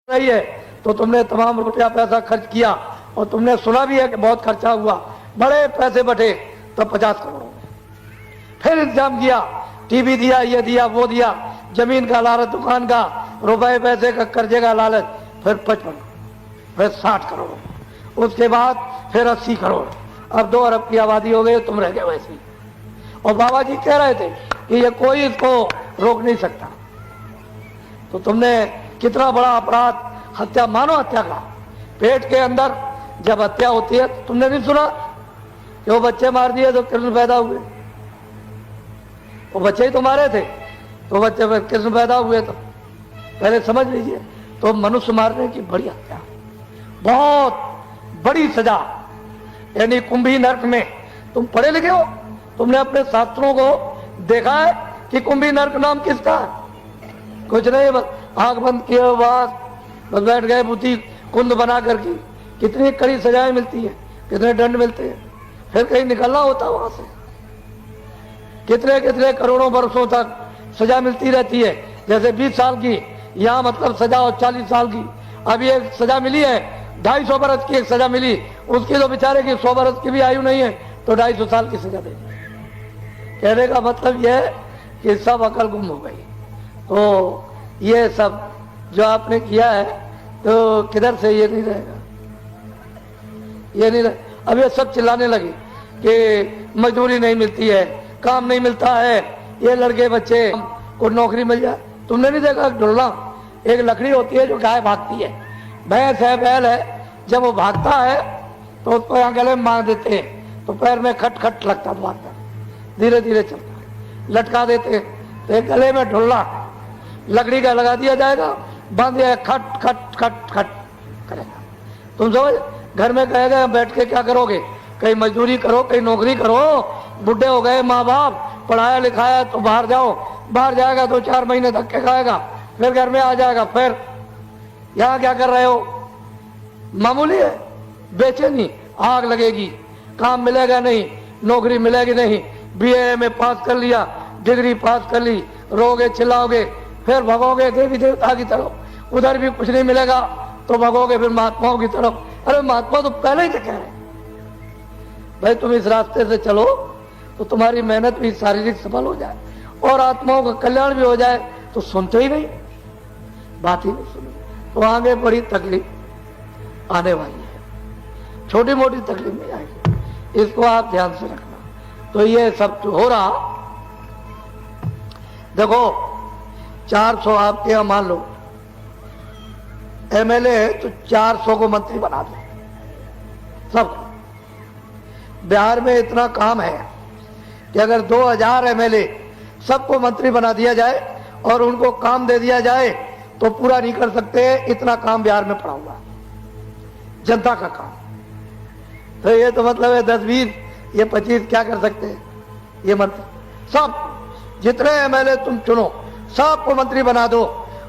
रही है तो तुमने तमाम रुपया पैसा खर्च किया और तुमने सुना भी है कि बहुत खर्चा हुआ, बड़े पैसे बटे, तो 50 करोड़ हो गए। फिर इंतजाम किया, टीवी दिया, ये दिया, वो दिया, जमीन का लालच, दुकान का, रुपए पैसे का, कर्जे का लालच, फिर 55, फिर 60 करोड़, उसके बाद फिर 80 करोड़। अब 2 अरब की आबादी हो गई, तुम रह गए वैसे ही। और बाबा जी कह रहे थे कि ये कोई इसको रोक नहीं सकता। तो तुमने कितना बड़ा अपराध, हत्या, मानो हत्या का, पेट के अंदर जब हत्या होती है तो तुमने नहीं सुना कि वो बच्चे मार दिए तो कृष्ण पैदा हुए? वो बच्चे ही तुम्हारे थे तो बच्चे कृष्ण पैदा हुए। तो पहले समझ लीजिए, तो मनुष्य मारने की बड़ी हत्या, बहुत बड़ी सजा, यानी कुंभी नरक में। तुम पढ़े लिखे हो, तुमने अपने शास्त्रों को देखा है कि कुंभी नरक नाम किसका है? कुछ नहीं, बस आंख बंद किए बस बैठ गए बुद्धि कुंद बना करके। कितनी कड़ी सजाएं मिलती है, कितने दंड मिलते हैं, फिर कहीं निकलना होता वहां से। कितने कितने करोड़ों वर्षों तक सजा मिलती रहती है। जैसे 20 साल की यहाँ मतलब सजा और 40 साल की। अभी एक सजा मिली है, 250 बरस की एक सजा मिली, उसकी तो बेचारे की 100 बरस की भी आयु नहीं है, तो 250 साल की सजा देगी। कहने का मतलब यह है कि सब अकल गुम हो गई। तो ये सब जो आपने किया है तो किधर से ये नहीं रहेगा, ये नहीं रहेगा। अब ये सब चिल्लाने लगे कि मजदूरी नहीं मिलती है, काम नहीं मिलता है, ये लड़के बच्चे को नौकरी मिल जाए। तुमने नहीं देखा ढुलना, एक लकड़ी होती है जो गाय भागती है, भैंस है, बैल है, जब वो भागता है तो उसको यहाँ गले में मार देते हैं तो पैर में खट खट लगता, भागता धीरे धीरे चलता, लटका देते हैं तो एक गले में ढुलना लकड़ी का लगा दिया जाएगा, बांध दिया, खट खट खट खट करेगा। तुम समझ, घर में कहेगा बैठ के क्या करोगे, कहीं मजदूरी करो, कहीं नौकरी करो, बुढ़े हो गए, माँ बाप पढ़ाया लिखाया तो बाहर जाओ, बाहर जाएगा 2-4 महीने धक्के खाएगा, फिर घर में आ जाएगा, फिर यहाँ क्या कर रहे हो? मामूली है, बेचैनी, आग लगेगी, काम मिलेगा नहीं, नौकरी मिलेगी नहीं, बीए में पास कर लिया, डिग्री पास कर ली, रोगे चिल्लाओगे, फिर भगोगे देवी देवता की तरफ, उधर भी कुछ नहीं मिलेगा तो भगोगे फिर महात्माओं की तरफ। अरे महात्मा तो पहले ही तो कह रहे भाई तुम इस रास्ते से चलो तो तुम्हारी मेहनत भी शारीरिक सफल हो जाए और आत्माओं का कल्याण भी हो जाए। तो सुनते ही नहीं, बात ही नहीं सुनी, तो आगे बड़ी तकलीफ आने वाली है। छोटी मोटी तकलीफ नहीं आएगी, इसको आप ध्यान से रखना। तो ये सब जो हो रहा, देखो 400 आपके यहाँ मान लो एमएलए है तो 400 को मंत्री बना दो सब। बिहार में इतना काम है कि अगर 2000 एमएलए सबको मंत्री बना दिया जाए और उनको काम दे दिया जाए तो पूरा नहीं कर सकते, इतना काम बिहार में पड़ा हुआ जनता का काम। तो ये तो मतलब है 10-20, ये 25 क्या कर सकते हैं ये मंत्री? सब जितने एमएलए तुम चुनो सबको मंत्री बना दो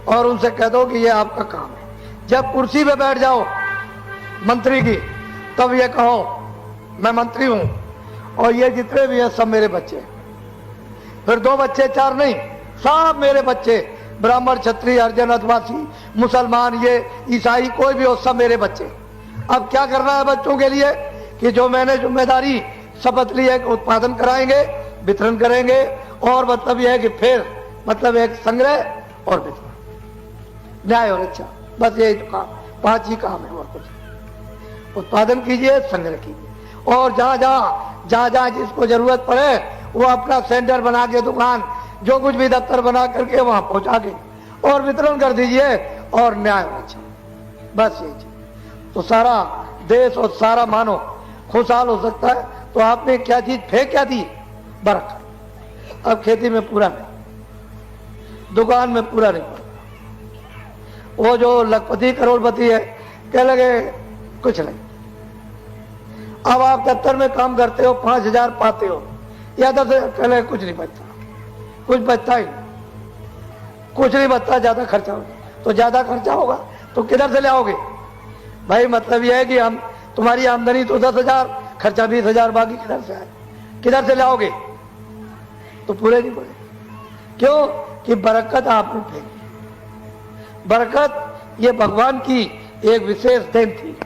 और उनसे कह दो कि ये आपका काम है। जब कुर्सी पे बैठ जाओ मंत्री की तब ये कहो मैं मंत्री हूं और ये जितने भी हैं सब मेरे बच्चे। फिर 2 बच्चे 4 नहीं, सब मेरे बच्चे, ब्राह्मण क्षत्रिय हरिजन आदिवासी मुसलमान ये ईसाई कोई भी हो, सब मेरे बच्चे। अब क्या करना है बच्चों के लिए कि जो मैंने जिम्मेदारी शपथ ली है कि उत्पादन कराएंगे, वितरण करेंगे, और मतलब यह है कि फिर मतलब एक संग्रह और वितरण, न्याय और इच्छा, बस यही तो काम, 5 ही काम है और कुछ। उत्पादन कीजिए, संग्रह कीजिए, और जहां जहां जिसको जरूरत पड़े वो अपना सेंटर बना के, दुकान जो कुछ भी दफ्तर बना करके वहां पहुंचा के और वितरण कर दीजिए, और न्याय और इच्छा, बस यही चीज। तो सारा देश और सारा मानव खुशहाल हो सकता है। तो आपने क्या चीज फेंक क्या दी? बरकत। अब खेती में पूरा नहीं, दुकान में पूरा नहीं पड़ता। वो जो लखपति करोड़पति है कह लगे कुछ नहीं। अब आप दफ्तर में काम करते हो, 5000 पाते हो, या 10 कह लगे कुछ नहीं बचता, कुछ बचता ही नहीं, कुछ नहीं बचता, ज्यादा खर्चा होगा। तो ज्यादा खर्चा होगा तो किधर से लाओगे भाई? मतलब यह है कि हम तुम्हारी आमदनी तो 10,000, खर्चा 20,000, बाकी किधर से आए? किधर से लाओगे? तो पूरे नहीं पड़े। क्यों? कि बरकत आपने फेंकी। बरकत ये भगवान की एक विशेष देन थी।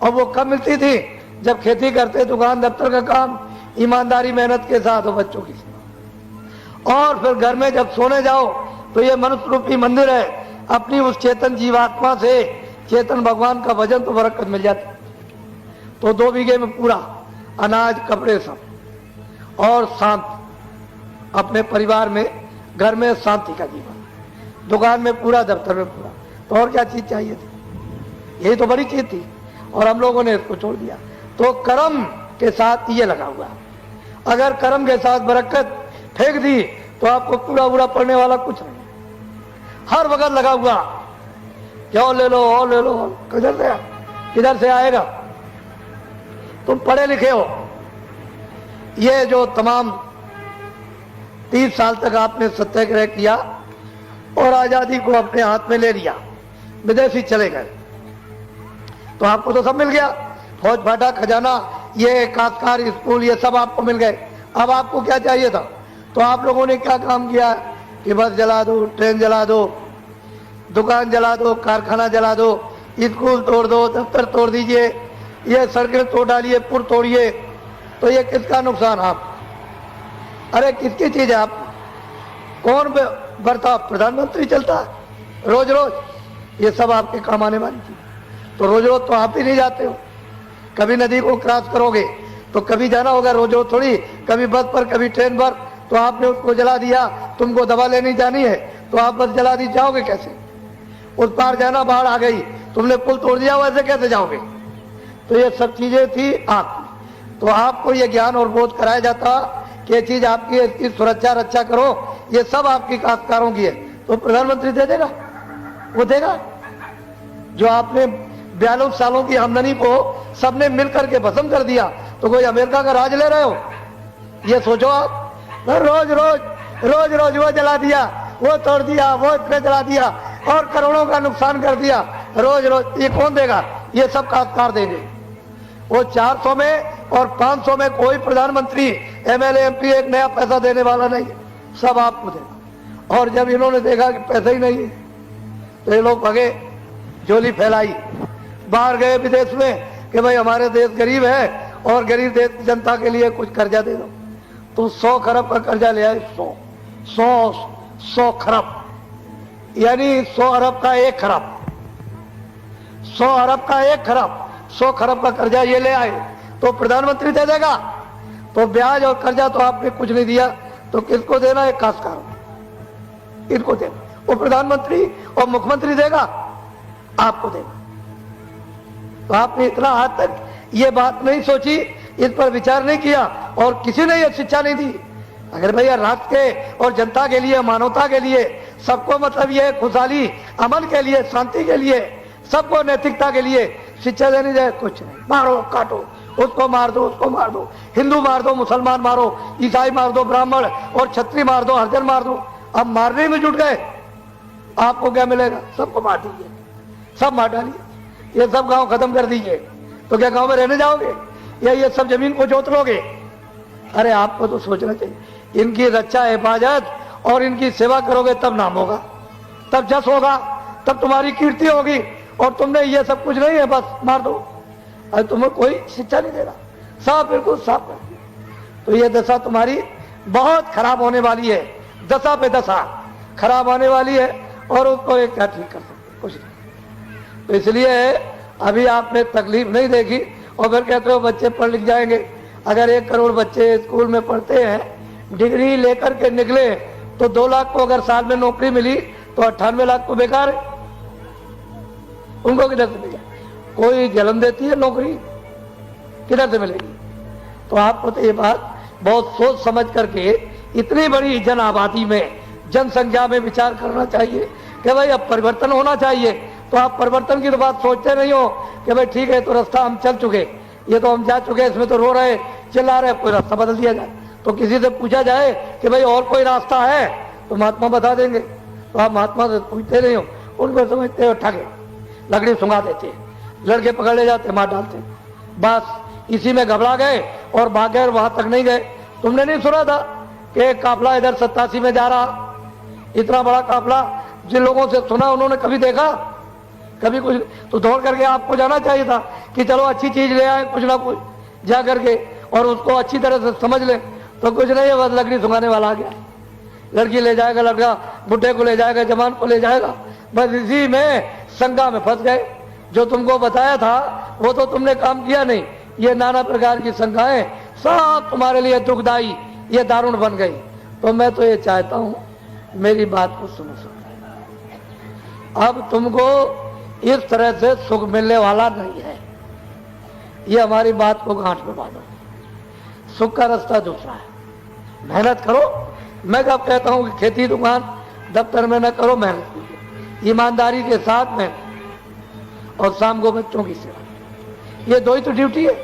और वो कब मिलती थी? जब खेती करते, दुकान दफ्तर का काम ईमानदारी मेहनत के साथ हो, बच्चों की सेवा। और फिर घर में जब सोने जाओ तो ये मनुष्य रूपी मंदिर है, अपनी उस चेतन जीवात्मा से चेतन भगवान का भजन तो बरकत मिल जाती। तो 2 बीघे में पूरा अनाज, कपड़े सब, और शांत, अपने परिवार में, घर में शांति का जीवन, दुकान में पूरा, दफ्तर में पूरा। तो और क्या चीज चाहिए थी? यही तो बड़ी चीज थी। और हम लोगों ने इसको छोड़ दिया। तो कर्म के साथ ये लगा हुआ। अगर कर्म के साथ बरकत फेंक दी तो आपको पूरा पूरा पड़ने वाला कुछ नहीं। हर वक्त लगा हुआ, क्यों ले लो और ले लो, किधर से आएगा? तुम पढ़े लिखे हो। ये जो तमाम 30 साल तक आपने सत्याग्रह किया और आजादी को अपने हाथ में ले लिया, विदेशी चले गए, तो आपको तो सब मिल गया, फौज फाटा, खजाना, ये काश्तकार स्कूल, ये सब आपको मिल गए। अब आपको क्या चाहिए था? तो आप लोगों ने क्या काम किया कि बस जला दो, ट्रेन जला दो, दुकान जला दो, कारखाना जला दो, स्कूल तोड़ दो, दफ्तर तोड़ दीजिए, ये सड़कें तोड़ डालिए, पुल तोड़िए। तो ये किसका नुकसान? आप, अरे किसकी चीज है? आप कौन बर्ताव? प्रधानमंत्री चलता है रोज रोज, ये सब आपके काम आने वाली चीज। तो रोज रोज तो आप ही नहीं जाते हो। कभी नदी को क्रॉस करोगे तो कभी जाना होगा, रोज रोज थोड़ी, कभी बस पर, कभी ट्रेन पर। तो आपने उसको जला दिया, तुमको दवा लेनी जानी है तो आप बस जला दी, जाओगे कैसे? उस पार जाना, बाढ़ आ गई, तुमने पुल तोड़ दिया, वैसे कैसे जाओगे? तो ये सब चीजें थी आप। तो आपको ये ज्ञान और बोध कराया जाता कि ये चीज आपकी, इसकी सुरक्षा रक्षा करो, ये सब आपकी काश्तकारों की है। तो प्रधानमंत्री दे देगा? वो देगा? जो आपने 42 सालों की आमदनी को सबने मिलकर के भस्म कर दिया, तो कोई अमेरिका का राज ले रहे हो? ये सोचो आप। रोज रोज रोज रोज वो जला दिया, वो तोड़ दिया, वो इतने जला दिया और करोड़ों का नुकसान कर दिया रोज रोज। ये कौन देगा? ये सब काश्तकार देंगे। वो 400 में और 500 में कोई प्रधानमंत्री, एमएलए, एमपी एक नया पैसा देने वाला नहीं, सब आपको देगा। और जब इन्होंने देखा कि पैसा ही नहीं तो ये लोग भगे, झोली फैलाई, बाहर गए विदेश में कि भाई हमारे देश गरीब है और गरीब देश की जनता के लिए कुछ कर्जा दे दो। तो 100 खरब का कर्जा ले आए। 100 खरब, यानी 100 अरब का 1 खरब, 100 अरब का 1 खरब, 100 खरब का कर्जा ये ले आए। तो प्रधानमंत्री दे देगा? तो ब्याज और कर्जा तो आपने कुछ नहीं दिया, तो किसको देना? एक काश्तकार, इनको देना। वो प्रधानमंत्री और मुख्यमंत्री देगा? आपको देगा। तो आपने इतना आज तक ये बात नहीं सोची, इस पर विचार नहीं किया और किसी ने ये शिक्षा नहीं दी। अगर भैया राष्ट्र के और जनता के लिए, मानवता के लिए, सबको मतलब ये खुशहाली, अमन के लिए, शांति के लिए, सबको नैतिकता के लिए शिक्षा देनी जाए, कुछ नहीं। मारो काटो, उसको मार दो, उसको मार दो, हिंदू मार दो, मुसलमान मारो, ईसाई मार दो, ब्राह्मण और क्षत्रिय मार दो, हरिजन मार दो। अब मारने में जुट गए, आपको क्या मिलेगा? सबको मार दीजिए, सब मार डालिए, ये सब गांव खत्म कर दीजिए। तो क्या गांव में रहने जाओगे या ये सब जमीन को जोत लोगे? अरे आपको तो सोचना चाहिए। इनकी रक्षा, हिफाजत और इनकी सेवा करोगे तब नाम होगा, तब जस होगा, तब तुम्हारी कीर्ति होगी। और तुमने ये सब कुछ नहीं है, बस मार दो। अरे तुम्हें कोई शिक्षा नहीं दे रहा, साफ, बिल्कुल साफ कर दिया। तो ये दशा तुम्हारी बहुत खराब होने वाली है, दशा पे दशा खराब होने वाली है। और उसको एक क्या ठीक कर सकते? कुछ नहीं। तो इसलिए अभी आपने तकलीफ नहीं देखी और फिर कहते हो बच्चे पढ़ लिख जाएंगे। अगर 1 करोड़ बच्चे स्कूल में पढ़ते हैं, डिग्री लेकर के निकले, तो 2 लाख को अगर साल में नौकरी मिली तो 98 लाख को बेकार है। उनको किधर से मिलेगा? कोई जन्म देती है नौकरी, किधर से मिलेगी? तो आपको तो ये बात बहुत सोच समझ करके इतनी बड़ी जन आबादी में, जनसंख्या में विचार करना चाहिए कि भाई अब परिवर्तन होना चाहिए। तो आप परिवर्तन की तो बात सोचते नहीं हो कि भाई ठीक है, तो रास्ता हम चल चुके, ये तो हम जा चुके, इसमें तो रो रहे, चिल्ला रहे, कोई रास्ता बदल दिया जाए। तो किसी से पूछा जाए कि भाई और कोई रास्ता है, तो महात्मा बता देंगे। तो आप महात्मा से पूछते नहीं हो, उनको समझते हो ठगे, लकड़ी सुंगा देते, लड़के पकड़ ले जाते, मार डालते। बस इसी में घबरा गए और भाग गए, वहां तक नहीं गए। तुमने नहीं सुना था कि एक काफला इधर 87 में जा रहा, इतना बड़ा काफला, जिन लोगों से सुना उन्होंने कभी देखा? कभी कुछ तो दौड़ करके आपको जाना चाहिए था कि चलो अच्छी चीज ले आए कुछ ना कुछ जा करके और उसको अच्छी तरह से समझ ले। तो कुछ नहीं है, बस लकड़ी सुखाने वाला आ गया। लड़की ले जाएगा, लड़का बुढ़े को ले जाएगा, जवान को ले जाएगा, बस इसी में शंका में फंस गए। जो तुमको बताया था वो तो तुमने काम किया नहीं। ये नाना प्रकार की शंकाएं सब तुम्हारे लिए दुखदाई, ये दारुण बन गई। तो मैं तो ये चाहता हूं मेरी बात को सुनो। अब तुमको इस तरह से सुख मिलने वाला नहीं है, ये हमारी बात को गांठ में बांधो। सुख का रास्ता दूसरा है, मेहनत करो। मैं कब कहता हूं कि खेती दुकान दफ्तर में न करो, मेहनत कीजिए ईमानदारी के साथ में, और शाम को बच्चों की सेवा। ये दो ही तो ड्यूटी है,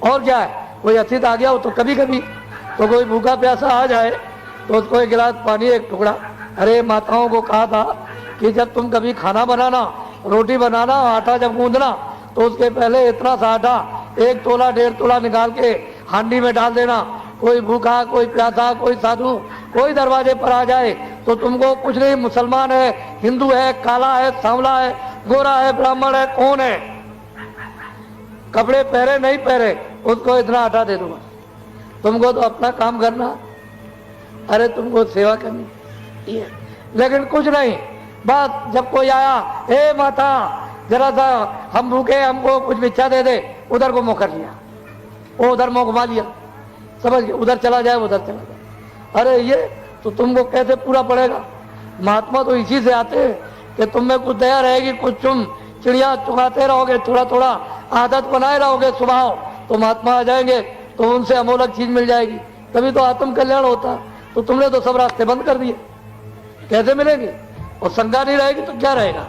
और क्या है। कोई अतिथि आ गया हो तो कभी कभी तो कोई भूखा प्यासा आ जाए तो उसको एक गिलास पानी, एक टुकड़ा। अरे माताओं को कहा था कि जब तुम कभी खाना बनाना, रोटी बनाना, आटा जब गूंदना तो उसके पहले इतना सा आटा 1 तोला 1.5 तोला निकाल के हांडी में डाल देना। कोई भूखा, कोई प्यासा, कोई साधु, कोई दरवाजे पर आ जाए तो तुमको कुछ नहीं, मुसलमान है, हिंदू है, काला है, सांवला है, गोरा है, ब्राह्मण है, कौन है, कपड़े पहरे नहीं पहरे, उसको इतना आटा दे दूंगा। तुमको तो अपना काम करना, अरे तुमको सेवा करनी ये, लेकिन कुछ नहीं। बस जब कोई आया, हे माता जरा सा हम भूखे, हमको कुछ भिक्षा दे दे, उधर को मुँह कर लिया, वो उधर मुँह घुमा लिया, समझ गए, उधर चला जाए, उधर चला जाए। अरे ये तो तुमको कैसे पूरा पड़ेगा। महात्मा तो इसी से आते हैं कि तुम में कुछ दया रहेगी, कुछ तुम चिड़िया चुगाते रहोगे, थोड़ा थोड़ा आदत बनाए रहोगे स्वभाव, तो महात्मा आ जाएंगे, तो उनसे अमोलक चीज मिल जाएगी, तभी तो आत्म कल्याण होता। तो तुमने तो सब रास्ते बंद कर दिए, कैसे मिलेंगे। और शंका नहीं रहेगी तो क्या रहेगा,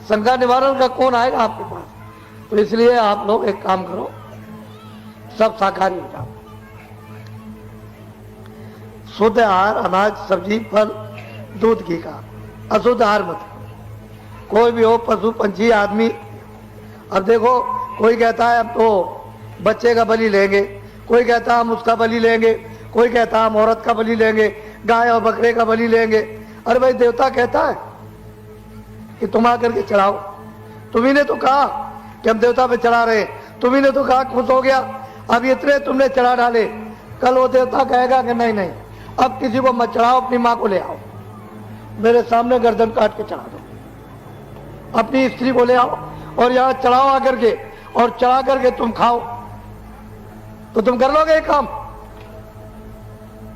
शंका निवारण का कौन आएगा आपके पास। तो इसलिए आप लोग एक काम करो, सब शाकाहारी हो जाओ। शुद्ध आहार, अनाज, सब्जी, फल, दूध, घी का। अशुद्ध आहार मत, कोई भी हो, पशु, पंछी, आदमी। अब देखो, कोई कहता है अब तो बच्चे का बलि लेंगे, कोई कहता है हम उसका बलि लेंगे, कोई कहता है हम औरत का बलि लेंगे, गाय और बकरे का बलि लेंगे। अरे भाई, देवता कहता है कि तुम आकर के चढ़ाओ। तुम्ही ने तो कहा कि हम देवता पे चढ़ा रहे, तुम्ही ने तो कहा, खुश हो गया, अब इतने तुमने चढ़ा डाले। कल वो देवता कहेगा कि नहीं नहीं, अब किसी को मत चढ़ाओ, अपनी माँ को ले आओ, मेरे सामने गर्दन काट के चढ़ा दो, अपनी स्त्री को ले आओ और यहाँ चढ़ाओ आकर के, और चढ़ा करके तुम खाओ। तो तुम कर लोगे ये काम।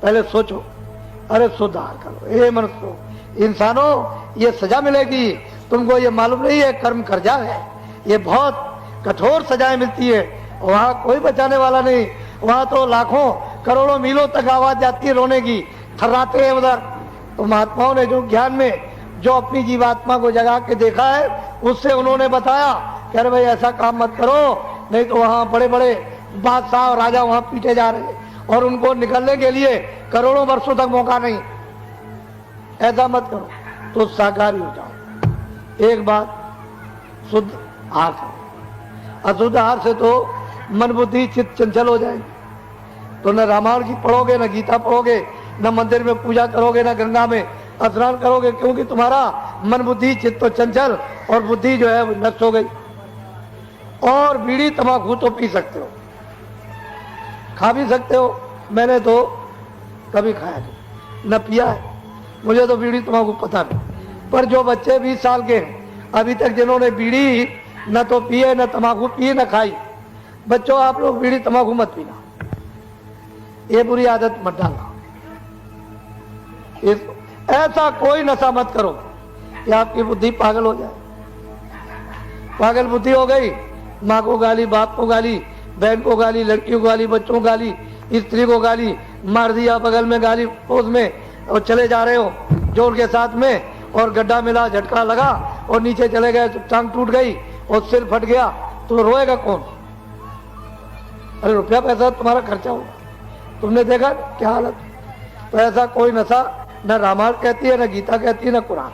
पहले सोचो, अरे सुधार करो। हे मनुष्यों, इंसानों, ये सजा मिलेगी तुमको, ये मालूम नहीं है, कर्म कर्जा है, ये बहुत कठोर सजाएं मिलती है। वहां कोई बचाने वाला नहीं, वहां तो लाखों करोड़ों मीलों तक आवाज जाती है रोने की, थर्राते हैं उधर। तो महात्माओं ने जो ज्ञान में जो अपनी जीवात्मा को जगा के देखा है, उससे उन्होंने बताया कि अरे भाई ऐसा काम मत करो, नहीं तो वहां बड़े बड़े बादशाह और राजा वहां पीटे जा रहे हैं, और उनको निकलने के लिए करोड़ों वर्षों तक मौका नहीं, ऐसा मत करो। तो शाकाहारी हो जाओ। एक बात, शुद्ध आहार करो। अशुद्ध आहार से तो मन बुद्धि चित्त चंचल हो जाएगी। तो न रामायण की पढ़ोगे, न गीता पढ़ोगे, न मंदिर में पूजा करोगे, न गंगा में स्नान करोगे, क्योंकि तुम्हारा मन बुद्धि चित्त तो चंचल, और बुद्धि जो है वो नष्ट हो गई। और बीड़ी तंबाकू तो पी सकते हो, खा भी सकते हो, मैंने तो कभी खाया नहीं, न पिया है, मुझे तो बीड़ी तंबाकू पता नहीं। पर जो बच्चे 20 साल के हैं अभी तक, जिन्होंने बीड़ी न तो पिए, न तंबाकू पिए, न खाई, बच्चों आप लोग बीड़ी तंबाकू मत पीना, ये बुरी आदत मत डालना। ऐसा कोई नशा मत करो कि आपकी बुद्धि पागल हो जाए। पागल बुद्धि हो गई, माँ को गाली, बाप को गाली, बहन को गाली, लड़कियों को गाली, बच्चों को गाली, स्त्री को गाली, मार दिया बगल में गाली पोस में, और चले जा रहे हो जोर के साथ में, और गड्ढा मिला, झटका लगा और नीचे चले गए, टांग टूट गई और सिर फट गया, तो रोएगा कौन। अरे रुपया पैसा तुम्हारा खर्चा होगा, तुमने देखा क्या हालत। तो ऐसा कोई नशा न रामायण कहती है, न गीता कहती है, न कुरान,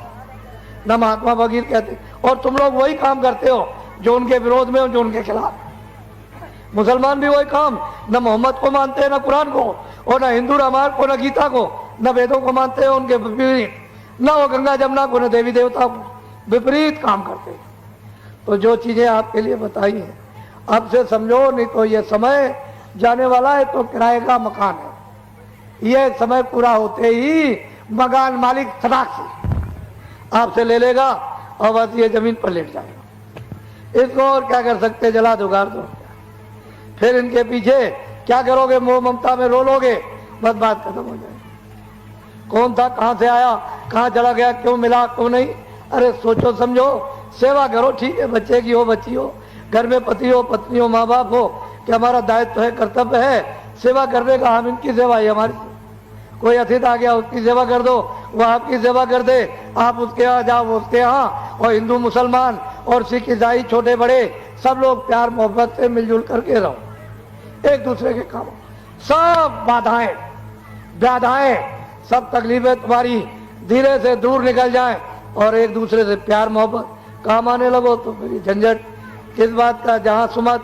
न महात्मा भगीर कहते। और तुम लोग वही काम करते हो जो उनके विरोध में हो, जो उनके खिलाफ। मुसलमान भी वही काम, न मोहम्मद को मानते हैं, न कुरान को, और न हिंदू रामायण को, न गीता को, न वेदों को मानते हैं, उनके विपरीत, न वो गंगा जमुना को, न देवी देवता को, विपरीत काम करते हैं। तो जो चीजें आपके लिए बताई हैं अब से समझो, नहीं तो ये समय जाने वाला है तो किराए का मकान है। ये समय पूरा होते ही मकान मालिक फटाक से आपसे ले लेगा और बस ये जमीन पर लेट जाएगा। इसको और क्या कर सकते, जला दो, गाड़ दो। फिर इनके पीछे क्या करोगे, मोह ममता में रो लोगे, बस बात खत्म हो जाएगी। कौन था, कहां से आया, कहां चला गया, क्यों मिला, क्यों नहीं। अरे सोचो समझो, सेवा करो, ठीक है, बच्चे की हो, बच्ची हो, घर में पति हो, पत्नी हो, माँ बाप हो, कि हमारा दायित्व है, कर्तव्य है सेवा करने का। हम इनकी सेवा है हमारी। कोई अतिथि आ गया, उसकी सेवा कर दो, वो आपकी सेवा कर दे, आप उसके यहाँ जाओ, वो उसके यहाँ। और हिंदू मुसलमान और सिख ईसाई छोटे बड़े सब लोग प्यार मोहब्बत से मिलजुल करके रहो, एक दूसरे के काम। सब बाधाएं व्याधाएं सब तकलीफें तुम्हारी धीरे से दूर निकल जाएं और एक दूसरे से प्यार मोहब्बत काम आने लगो। तो फिर झंझट किस बात का, जहां सुमत,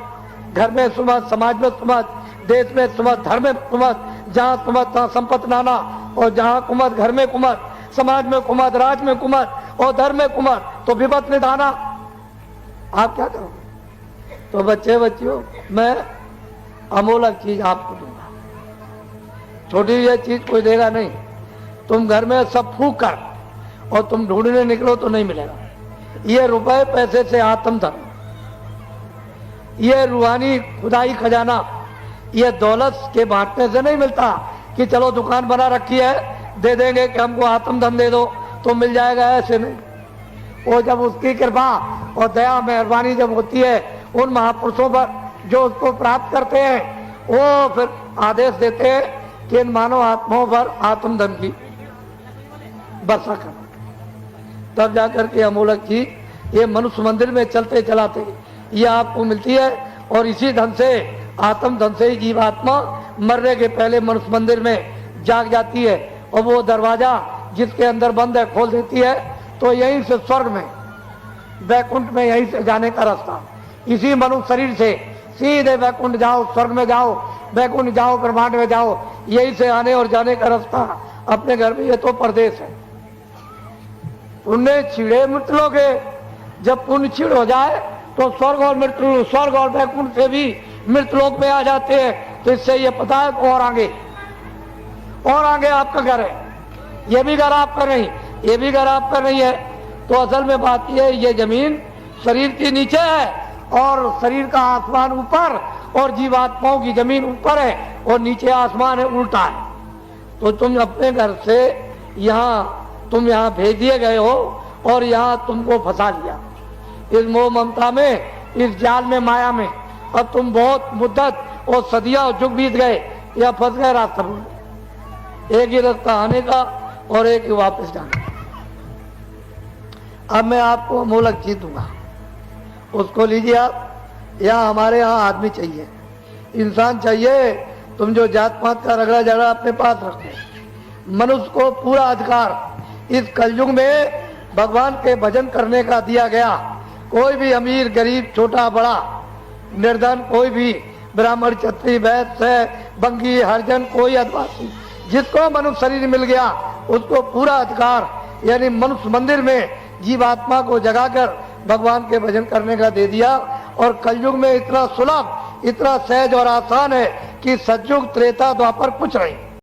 घर में सुमत, समाज में सुमत, देश में सुमत, धर्म में सुमत, जहां सुमत तहां संपत नाना, और जहां कुमत घर में कुमत, समाज में कुमत, राज में कुमत और धर्म में कुमत, तो विपत निधाना। आप क्या करोगे। तो बच्चे बच्चियों, मैं अमोलक चीज आपको दूंगा, छोटी ये चीज कोई देगा नहीं। तुम घर में सब फूक कर और तुम ढूंढने निकलो तो नहीं मिलेगा। ये रुपए पैसे से आत्मधन, ये रूहानी खुदाई खजाना, ये दौलत के बांटने से नहीं मिलता कि चलो दुकान बना रखी है दे देंगे कि हमको आत्मधन दे दो तो मिल जाएगा, ऐसे नहीं। वो जब उसकी कृपा और दया मेहरबानी जब होती है उन महापुरुषों पर जो उसको प्राप्त करते हैं, वो फिर आदेश देते हैं कि इन मानव आत्माओं पर आत्मधन की वर्षा कर, तब जाकर के अमूलक चीज ये मनुष्य मंदिर में चलते चलाते ये आपको मिलती है। और इसी धन से, आत्म धन से ही जीवात्मा मरने के पहले मनुष्य मंदिर में जाग जाती है और वो दरवाजा जिसके अंदर बंद है खोल देती है। तो यहीं से स्वर्ग में, वैकुंठ में, यहीं से जाने का रास्ता, इसी मनुष्य शरीर से सीधे वैकुंठ जाओ, स्वर्ग में जाओ, वैकुंठ जाओ, ब्रह्मांड में जाओ, यहीं से आने और जाने का रास्ता अपने घर में। ये तो परदेश है। पुण्य छिड़े मृत लोगे, जब पुण्य छिड़ हो जाए तो स्वर्ग और मृत्यु, स्वर्ग और वैकुंठ से भी मृत लोक में आ जाते हैं। तो इससे ये पता है और आगे आपका घर है, ये भी घर आपका नहीं, ये भी घर आपका नहीं है। तो असल में बात यह है, ये जमीन शरीर के नीचे है और शरीर का आसमान ऊपर, और जीवात्माओं की जमीन ऊपर है और नीचे आसमान है, उल्टा है। तो तुम अपने घर से तुम यहाँ भेज दिए गए हो और यहाँ तुमको फंसा लिया इस मोह ममता में, इस जाल में, माया में। अब तुम बहुत मुद्दत और सदियां और जुग बीत गए, या फंस गए रास्ता भूल। एक ही रास्ता आने का और एक ही वापस जाने का। अब मैं आपको अमूलक चीज दूंगा, उसको लीजिए आप। यहाँ हमारे यहाँ आदमी चाहिए, इंसान चाहिए। तुम जो जात पात का रगड़ा झगड़ा अपने पास रखो। मनुष्य को पूरा अधिकार इस कलयुग में भगवान के भजन करने का दिया गया। कोई भी अमीर गरीब छोटा बड़ा निर्धन, कोई भी ब्राह्मण क्षत्रिय वैश्य बंगी हरिजन, कोई आदिवासी, जिसको मनुष्य शरीर मिल गया उसको पूरा अधिकार, यानी मनुष्य मंदिर में जीवात्मा को जगाकर भगवान के भजन करने का दे दिया। और कलयुग में इतना सुलभ, इतना सहज और आसान है कि सतयुग त्रेता द्वापर कुछ नहीं।